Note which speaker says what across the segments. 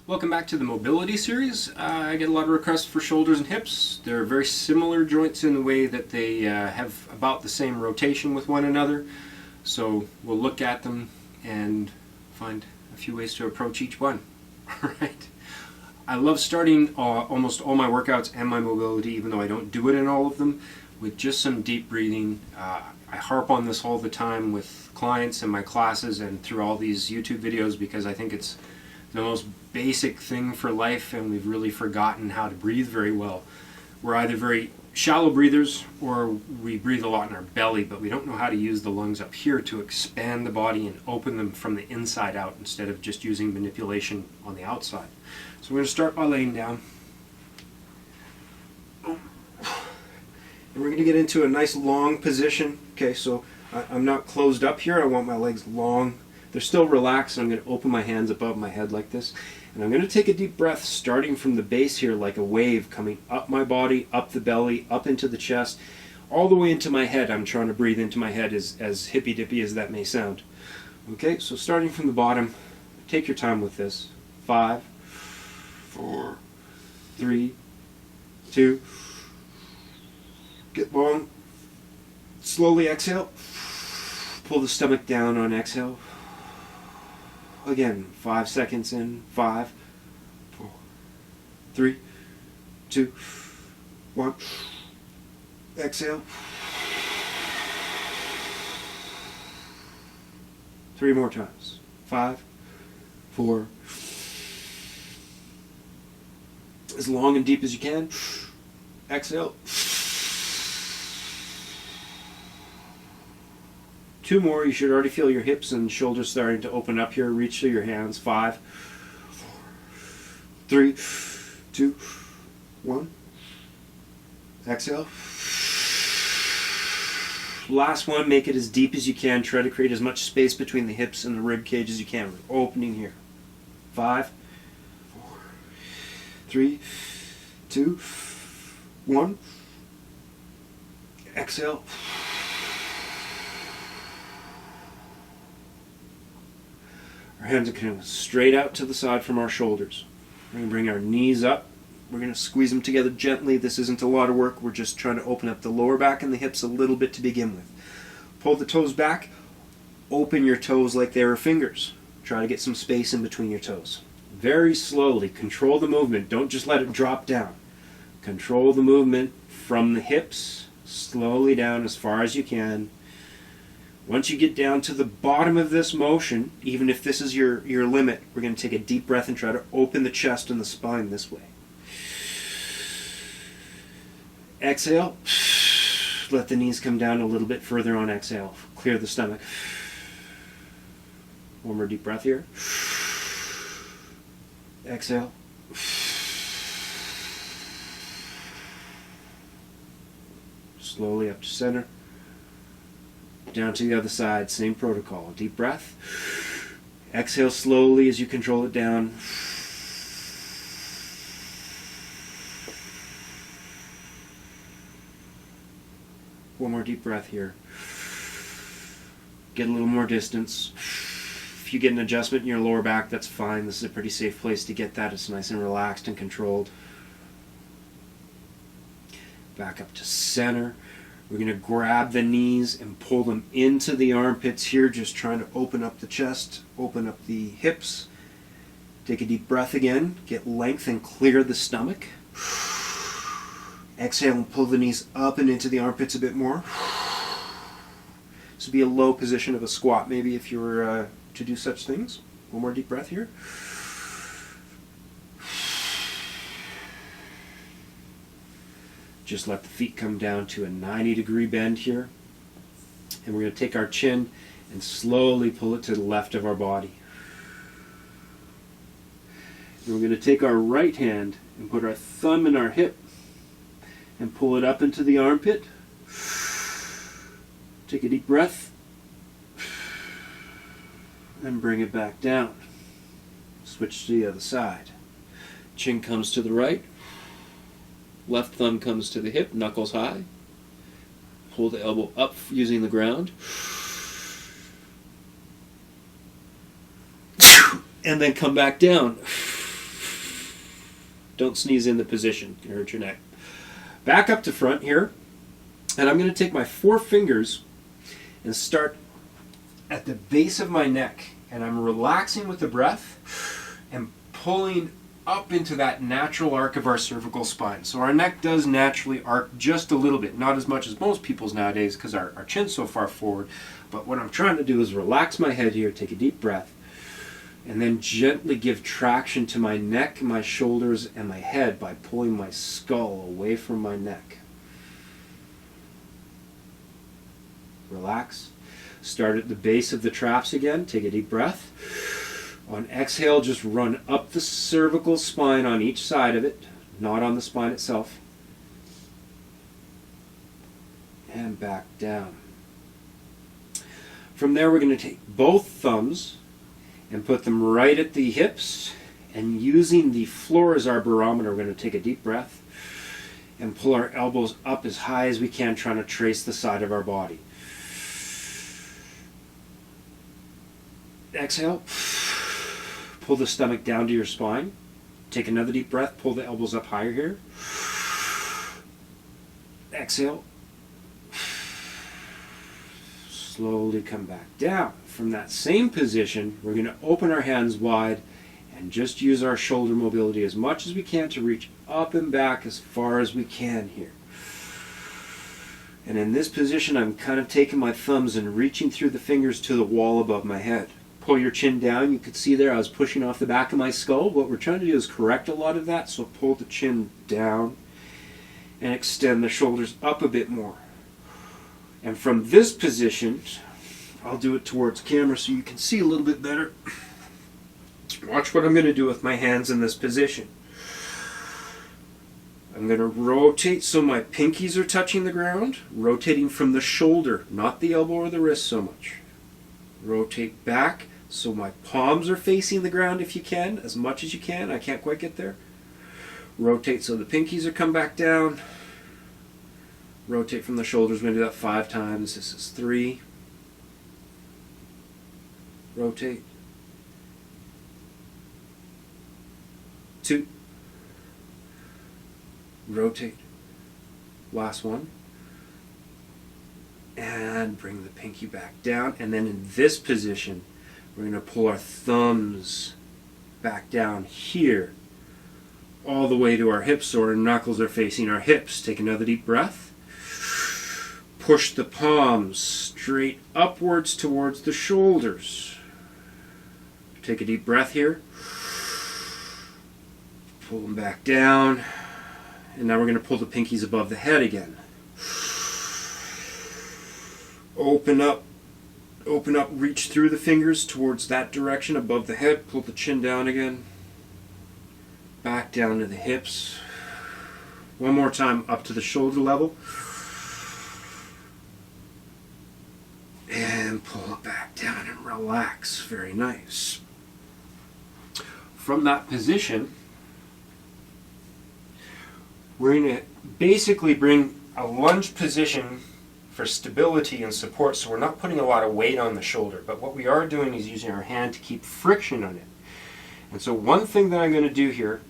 Speaker 1: Welcome back to the mobility series. I get a lot of requests for shoulders and hips. They're very similar joints in the way that they have about the same rotation with one another. So we'll look at them and find a few ways to approach each one. Alright. I love starting almost all my workouts and my mobility, even though I don't do it in all of them, with just some deep breathing. I harp on this all the time with clients in my classes and through all these YouTube videos because I think it's the most basic thing for life, and we've really forgotten how to breathe very well. We're either very shallow breathers or we breathe a lot in our belly, but we don't know how to use the lungs up here to expand the body and open them from the inside out instead of just using manipulation on the outside. So we're going to start by laying down. And we're going to get into a nice long position. Okay, so I'm not closed up here. I want my legs long. They're still relaxed, and I'm going to open my hands above my head like this. And I'm going to take a deep breath starting from the base here like a wave coming up my body, up the belly, up into the chest, all the way into my head. I'm trying to breathe into my head as hippy-dippy as that may sound. Okay, so starting from the bottom, take your time with this. 5, 4, 3, 2, get long. Slowly exhale. Pull the stomach down on exhale. Again, 5 seconds in. 5, 4, 3, 2, 1. Exhale. 3 more times. 5, 4. As long and deep as you can. Exhale. 2 more. You should already feel your hips and shoulders starting to open up here. Reach through your hands. 5, 4, 3, 2, 1. Exhale. Last one. Make it as deep as you can. Try to create as much space between the hips and the rib cage as you can. We're opening here. 5, 4, 3, 2, 1. Exhale. Our hands are coming straight out to the side from our shoulders. We're going to bring our knees up. We're going to squeeze them together gently. This isn't a lot of work. We're just trying to open up the lower back and the hips a little bit to begin with. Pull the toes back. Open your toes like they were fingers. Try to get some space in between your toes. Very slowly. Control the movement. Don't just let it drop down. Control the movement from the hips slowly down as far as you can. Once you get down to the bottom of this motion, even if this is your limit, we're going to take a deep breath and try to open the chest and the spine this way. Exhale. Let the knees come down a little bit further on exhale. Clear the stomach. One more deep breath here. Exhale. Slowly up to center. Down to the other side, same protocol. Deep breath. Exhale slowly as you control it down. One more deep breath here. Get a little more distance. If you get an adjustment in your lower back, that's fine. This is a pretty safe place to get that. It's nice and relaxed and controlled. Back up to center. We're going to grab the knees and pull them into the armpits here, just trying to open up the chest, open up the hips. Take a deep breath again, get length and clear the stomach. Exhale and pull the knees up and into the armpits a bit more. This would be a low position of a squat maybe if you were to do such things. One more deep breath here. Just let the feet come down to a 90-degree bend here. And we're going to take our chin and slowly pull it to the left of our body. And we're going to take our right hand and put our thumb in our hip and pull it up into the armpit. Take a deep breath. And bring it back down. Switch to the other side. Chin comes to the right. Left thumb comes to the hip, knuckles high. Pull the elbow up using the ground. And then come back down. Don't sneeze in the position, you hurt your neck. Back up to front here, and I'm going to take my 4 fingers and start at the base of my neck, and I'm relaxing with the breath and pulling up into that natural arc of our cervical spine. So our neck does naturally arc just a little bit, not as much as most people's nowadays because our chin's so far forward. But what I'm trying to do is relax my head here, take a deep breath, and then gently give traction to my neck, my shoulders, and my head by pulling my skull away from my neck. Relax. Start at the base of the traps again. Take a deep breath. On exhale, just run up the cervical spine on each side of it, not on the spine itself. And back down. From there, we're going to take both thumbs and put them right at the hips, and using the floor as our barometer, we're going to take a deep breath and pull our elbows up as high as we can, trying to trace the side of our body. Exhale, pull the stomach down to your spine. Take another deep breath, pull the elbows up higher here. Exhale. Slowly come back down. From that same position, we're going to open our hands wide and just use our shoulder mobility as much as we can to reach up and back as far as we can here. And in this position, I'm kind of taking my thumbs and reaching through the fingers to the wall above my head. Pull your chin down. You could see there I was pushing off the back of my skull. What we're trying to do is correct a lot of that, so pull the chin down and extend the shoulders up a bit more. And from this position, I'll do it towards camera so you can see a little bit better. Watch what I'm going to do with my hands in this position. I'm going to rotate so my pinkies are touching the ground, rotating from the shoulder, not the elbow or the wrist so much. Rotate back so my palms are facing the ground if you can, as much as you can. I can't quite get there. Rotate so the pinkies are come back down. Rotate from the shoulders. We're going to do that 5 times. This is 3. Rotate. 2. Rotate. Last one. And bring the pinky back down. And then in this position, we're going to pull our thumbs back down here, all the way to our hips, so our knuckles are facing our hips. Take another deep breath. Push the palms straight upwards towards the shoulders. Take a deep breath here. Pull them back down. And now we're going to pull the pinkies above the head again. Open up, reach through the fingers towards that direction above the head. Pull the chin down again. Back down to the hips. One more time up to the shoulder level. And pull it back down and relax. Very nice. From that position, we're going to basically bring a lunge position for stability and support, so we're not putting a lot of weight on the shoulder, but what we are doing is using our hand to keep friction on it. And so one thing that I'm going to do here,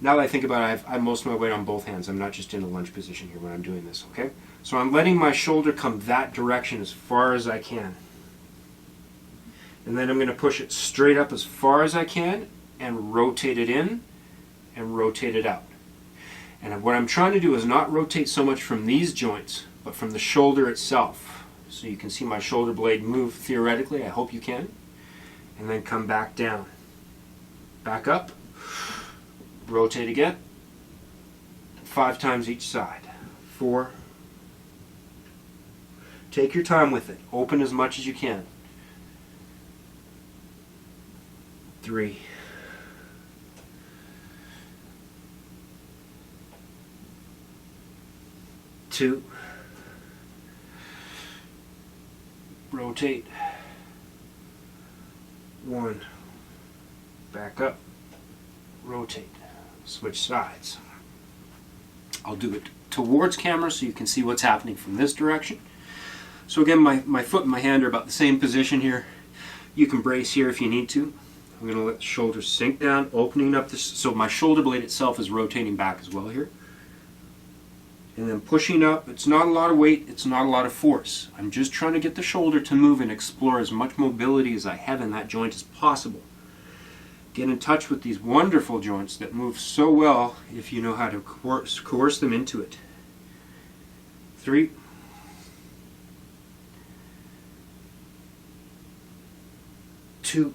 Speaker 1: now that I think about it, I have most of my weight on both hands. I'm not just in a lunge position here when I'm doing this, okay? So I'm letting my shoulder come that direction as far as I can. And then I'm going to push it straight up as far as I can and rotate it in and rotate it out. And what I'm trying to do is not rotate so much from these joints, but from the shoulder itself. So you can see my shoulder blade move theoretically. I hope you can. And then come back down. Back up. Rotate again. 5 times each side. 4. Take your time with it. Open as much as you can. 3. 2. Rotate. 1. Back up. Rotate. Switch sides. I'll do it towards camera so you can see what's happening from this direction. So again, my foot and my hand are about the same position here. You can brace here if you need to. I'm going to let the shoulder sink down, opening up this, so my shoulder blade itself is rotating back as well here. And then pushing up. It's not a lot of weight, it's not a lot of force. I'm just trying to get the shoulder to move and explore as much mobility as I have in that joint as possible. Get in touch with these wonderful joints that move so well if you know how to coerce them into it. 3, 2,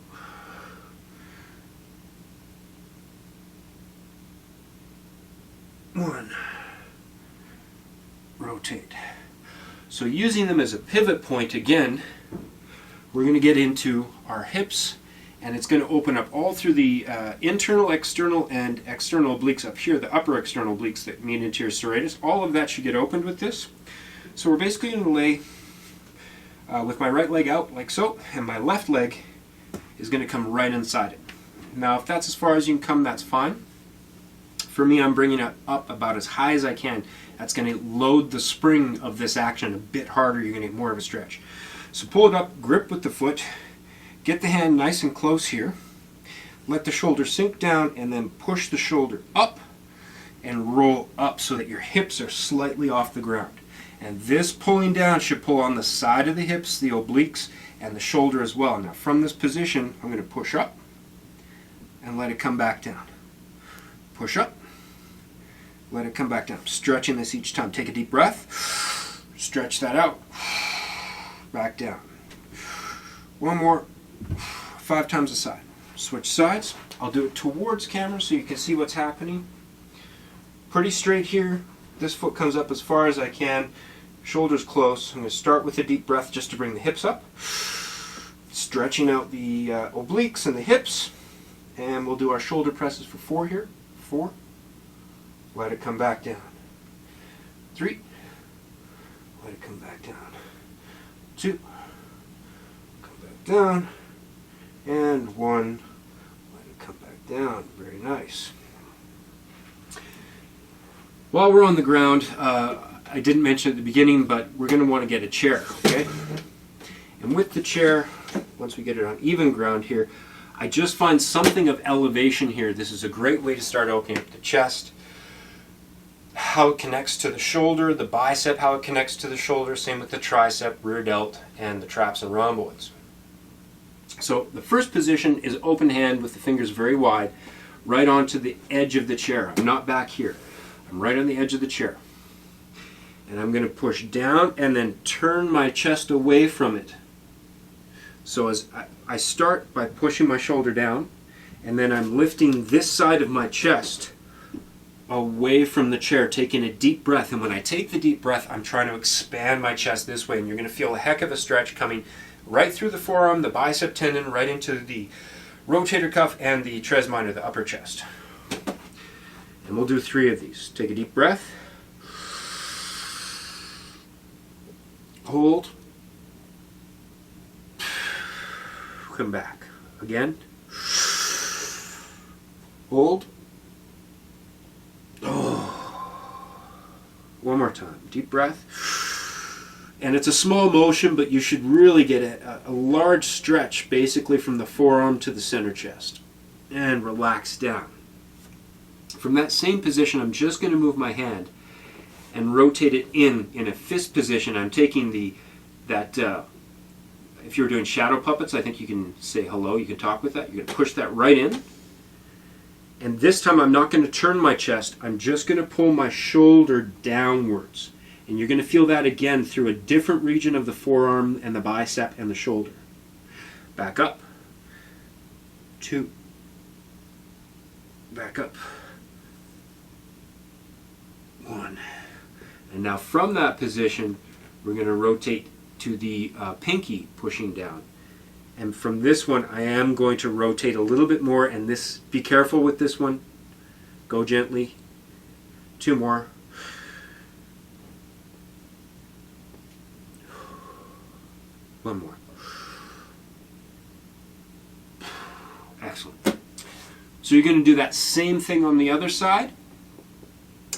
Speaker 1: 1. Rotate. So using them as a pivot point again, we're going to get into our hips, and it's going to open up all through the internal, external, and external obliques up here, the upper external obliques that meet anterior serratus. All of that should get opened with this. So we're basically going to lay with my right leg out like so, and my left leg is going to come right inside it. Now if that's as far as you can come, that's fine. For me, I'm bringing it up about as high as I can. That's going to load the spring of this action a bit harder. You're going to get more of a stretch. So pull it up, grip with the foot, get the hand nice and close here, let the shoulder sink down, and then push the shoulder up and roll up so that your hips are slightly off the ground. And this pulling down should pull on the side of the hips, the obliques, and the shoulder as well. Now from this position, I'm going to push up and let it come back down. Push up, let it come back down. Stretching this each time. Take a deep breath, stretch that out, back down. One more, 5 times a side. Switch sides. I'll do it towards camera so you can see what's happening. Pretty straight here. This foot comes up as far as I can. Shoulders close. I'm going to start with a deep breath just to bring the hips up. Stretching out the obliques and the hips. And we'll do our shoulder presses for 4 here. 4. Let it come back down. 3. Let it come back down. 2. Come back down. And 1. Let it come back down. Very nice. While we're on the ground, I didn't mention at the beginning, but we're going to want to get a chair, okay? And with the chair, once we get it on even ground here, I just find something of elevation here. This is a great way to start opening up the chest. How it connects to the shoulder, the bicep, how it connects to the shoulder, same with the tricep, rear delt, and the traps and rhomboids. So the first position is open hand with the fingers very wide, right onto the edge of the chair. I'm not back here. I'm right on the edge of the chair. And I'm going to push down and then turn my chest away from it. So as I start by pushing my shoulder down, and then I'm lifting this side of my chest away from the chair, taking a deep breath. And when I take the deep breath, I'm trying to expand my chest this way, and you're going to feel a heck of a stretch coming right through the forearm, the bicep tendon, right into the rotator cuff and the tres minor, the upper chest. And we'll do 3 of these. Take a deep breath. Hold. Come back. Again. Hold. One more time. Deep breath. And it's a small motion, but you should really get a large stretch basically from the forearm to the center chest. And relax down. From that same position, I'm just going to move my hand and rotate it in a fist position. I'm taking if you're doing shadow puppets, I think you can say hello, you can talk with that. You're going to push that right in. And this time I'm not going to turn my chest, I'm just going to pull my shoulder downwards. And you're going to feel that again through a different region of the forearm and the bicep and the shoulder. Back up. 2. Back up. 1. And now from that position, we're going to rotate to the pinky pushing down. And from this one, I am going to rotate a little bit more, and this, be careful with this one. Go gently. 2 more. One more. Excellent. So you're going to do that same thing on the other side.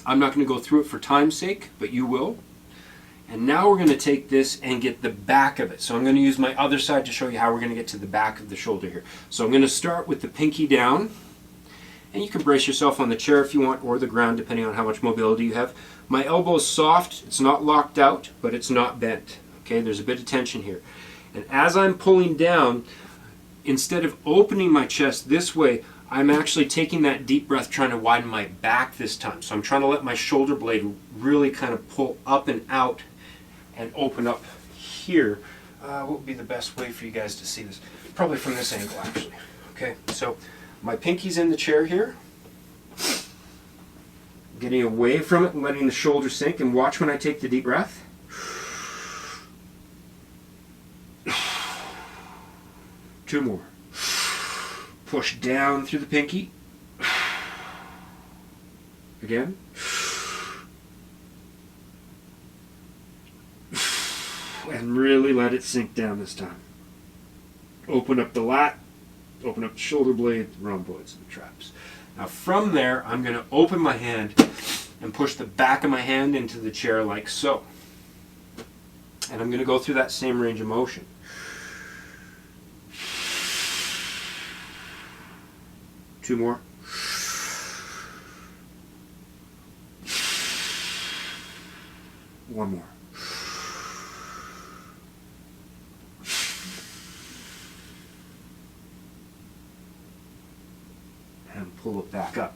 Speaker 1: I'm not going to go through it for time's sake, but you will. And now we're going to take this and get the back of it. So I'm going to use my other side to show you how we're going to get to the back of the shoulder here. So I'm going to start with the pinky down. And you can brace yourself on the chair if you want, or the ground, depending on how much mobility you have. My elbow is soft. It's not locked out, but it's not bent. Okay, there's a bit of tension here. And as I'm pulling down, instead of opening my chest this way, I'm actually taking that deep breath, trying to widen my back this time. So I'm trying to let my shoulder blade really kind of pull up and out and open up here. What would be the best way for you guys to see this? Probably from this angle, actually. Okay, so my pinky's in the chair here. Getting away from it and letting the shoulder sink, and watch when I take the deep breath. Two more. Push down through the pinky. Again. And really let it sink down this time. Open up the lat, open up the shoulder blade, the rhomboids, and the traps. Now from there, I'm going to open my hand and push the back of my hand into the chair like so. And I'm going to go through that same range of motion. Two more. One more. And pull it back up.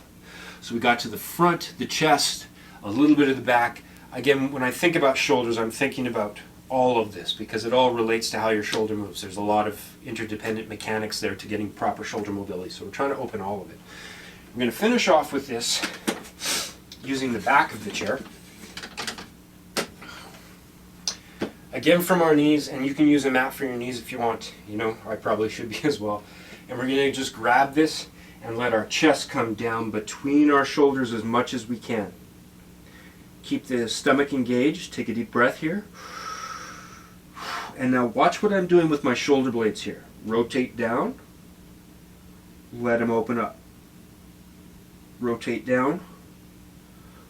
Speaker 1: So we got to the front, the chest, a little bit of the back. Again, when I think about shoulders, I'm thinking about all of this because it all relates to how your shoulder moves. There's a lot of interdependent mechanics there to getting proper shoulder mobility. So we're trying to open all of it. I'm going to finish off with this using the back of the chair. Again from our knees, and you can use a mat for your knees if you want. You know, I probably should be as well. And we're going to just grab this and let our chest come down between our shoulders as much as we can. Keep the stomach engaged. Take a deep breath here. And now watch what I'm doing with my shoulder blades here. Rotate down. Let them open up. Rotate down.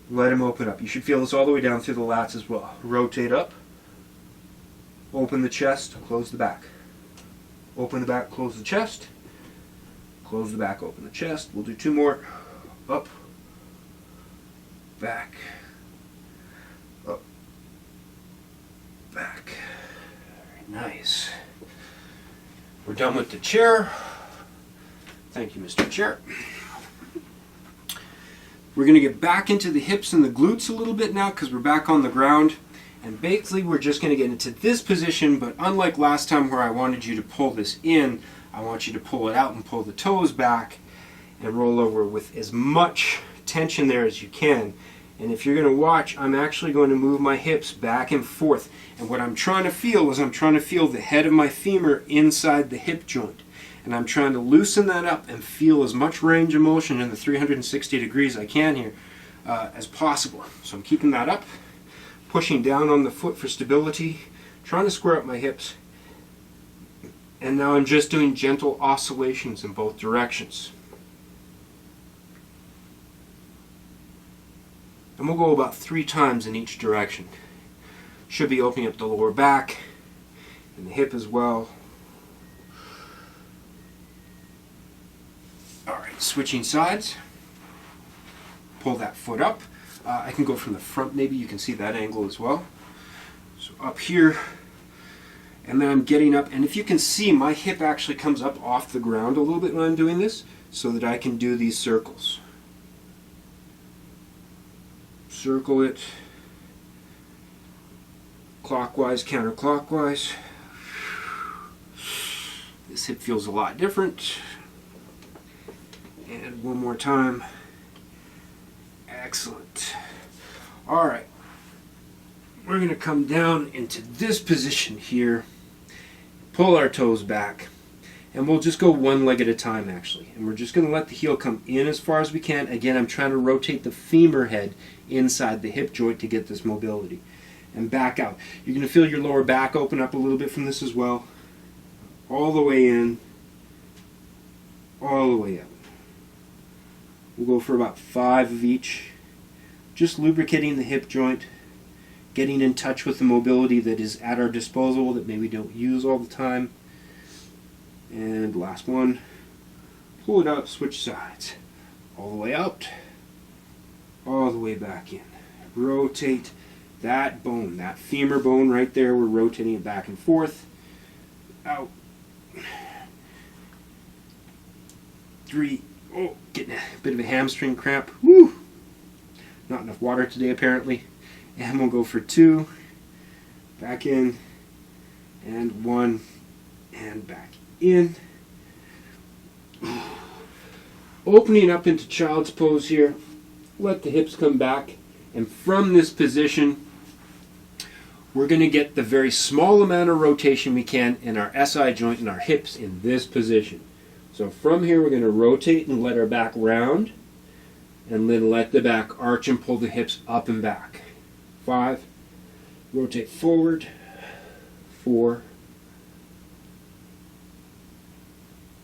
Speaker 1: Let them open up. You should feel this all the way down through the lats as well. Rotate up. Open the chest. Close the back. Open the back. Close the chest. Close the back. Open the chest. We'll do two more. Up. Back. Up. Back. Nice. We're done with the chair. Thank you, Mr. Chair. We're going to get back into the hips and the glutes a little bit now because we're back on the ground. And basically we're just going to get into this position, but unlike last time where I wanted you to pull this in, I want you to pull it out and pull the toes back and roll over with as much tension there as you can. And if you're going to watch, I'm actually going to move my hips back and forth. And what I'm trying to feel is I'm trying to feel the head of my femur inside the hip joint. And I'm trying to loosen that up and feel as much range of motion in the 360 degrees I can here as possible. So I'm keeping that up, pushing down on the foot for stability, trying to square up my hips. And now I'm just doing gentle oscillations in both directions. And we'll go about 3 times in each direction. Should be opening up the lower back and the hip as well. Alright, switching sides. Pull that foot up. I can go from the front, maybe you can see that angle as well. So up here, and then I'm getting up, and if you can see, my hip actually comes up off the ground a little bit when I'm doing this, so that I can do these circles. Circle it clockwise, counterclockwise. This hip feels a lot different. And one more time. Excellent. Alright. We're going to come down into this position here. Pull our toes back. And we'll just go one leg at a time actually. And we're just going to let the heel come in as far as we can. Again, I'm trying to rotate the femur head inside the hip joint to get this mobility. And back out. You're going to feel your lower back open up a little bit from this as well. All the way in. All the way out. We'll go for about 5 of each. Just lubricating the hip joint. getting in touch with the mobility that is at our disposal that maybe we don't use all the time. And last one, pull it up, switch sides. All the way out, all the way back in. Rotate that bone, that femur bone right there, we're rotating it back and forth. Out. 3, oh, getting a bit of a hamstring cramp. Woo! Not enough water today apparently. And we'll go for 2, back in, and 1, and back in. Opening up into child's pose here. Let the hips come back, and from this position we're going to get the very small amount of rotation we can in our SI joint and our hips in this position. So from here we're going to rotate and let our back round, and then let the back arch and pull the hips up and back. 5, rotate forward, 4,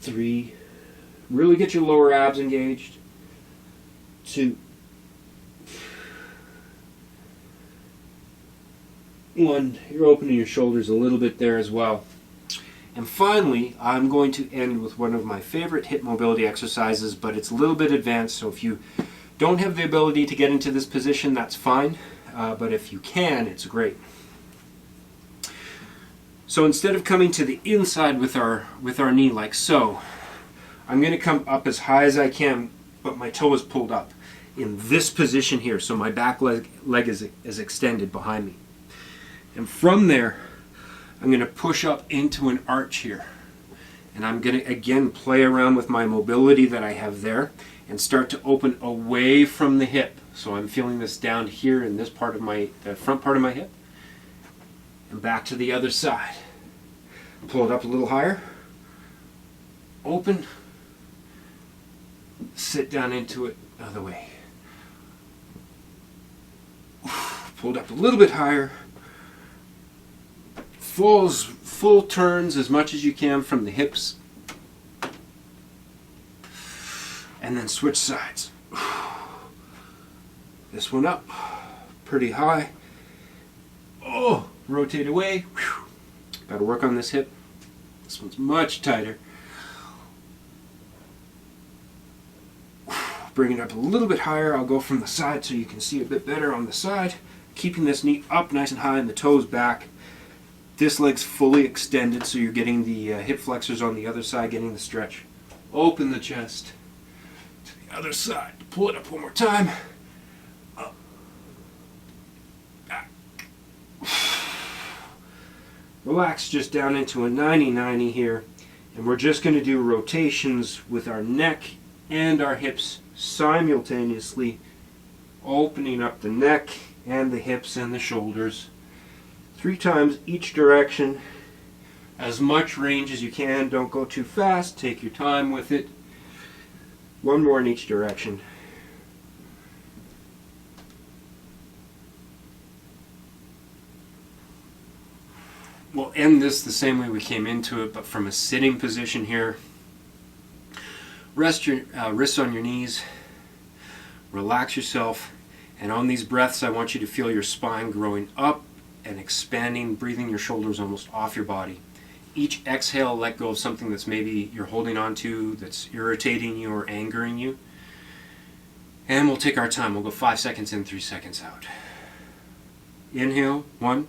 Speaker 1: 3, really get your lower abs engaged, 2, 1, you're opening your shoulders a little bit there as well. And finally, I'm going to end with one of my favorite hip mobility exercises, but it's a little bit advanced, so if you don't have the ability to get into this position, that's fine, but if you can, it's great. So instead of coming to the inside with our knee like so, I'm going to come up as high as I can, but my toe is pulled up in this position here, so my back leg is extended behind me. And from there, I'm going to push up into an arch here. And I'm going to, again, play around with my mobility that I have there and start to open away from the hip. So I'm feeling this down here in this part of the front part of my hip. And back to the other side. Pull it up a little higher. Open. Sit down into it other way. Pulled up a little bit higher. Full turns as much as you can from the hips. And then switch sides. This one up, pretty high. Oh, rotate away. Got to work on this hip. This one's much tighter. Bring it up a little bit higher. I'll go from the side so you can see a bit better on the side. Keeping this knee up nice and high and the toes back. This leg's fully extended, so you're getting the hip flexors on the other side, getting the stretch. Open the chest to the other side. Pull it up one more time. Up. Back. Relax just down into a 90-90 here. And we're just going to do rotations with our neck and our hips simultaneously, opening up the neck and the hips and the shoulders. 3 times each direction, as much range as you can. Don't go too fast, take your time with it. 1 more in each direction. We'll end this the same way we came into it, but from a sitting position here. Rest your wrists on your knees, relax yourself, and on these breaths I want you to feel your spine growing up and expanding, breathing your shoulders almost off your body. Each exhale, let go of something that's maybe you're holding on to, that's irritating you or angering you. And we'll take our time. We'll go 5 seconds in, 3 seconds out. Inhale, 1,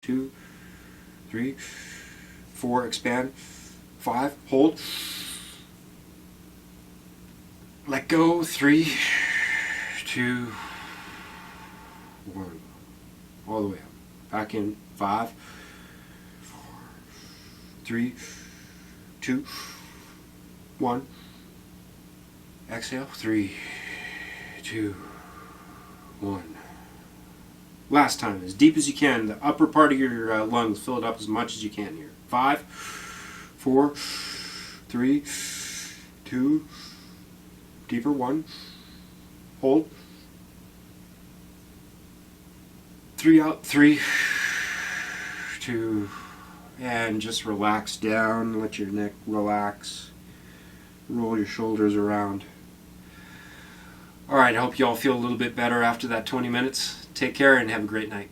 Speaker 1: 2, 3, 4, expand, 5, hold. Let go, 3, 2, 1. All the way up. Back in, 5, 4, 3, 2, 1. Exhale, 3, 2, 1. Last time, as deep as you can, the upper part of your lungs, fill it up as much as you can here. 5, 4, 3, 2, deeper, 1. Hold. 3 out, 3, 2, and just relax down, let your neck relax, roll your shoulders around. All right, I hope you all feel a little bit better after that 20 minutes. Take care and have a great night.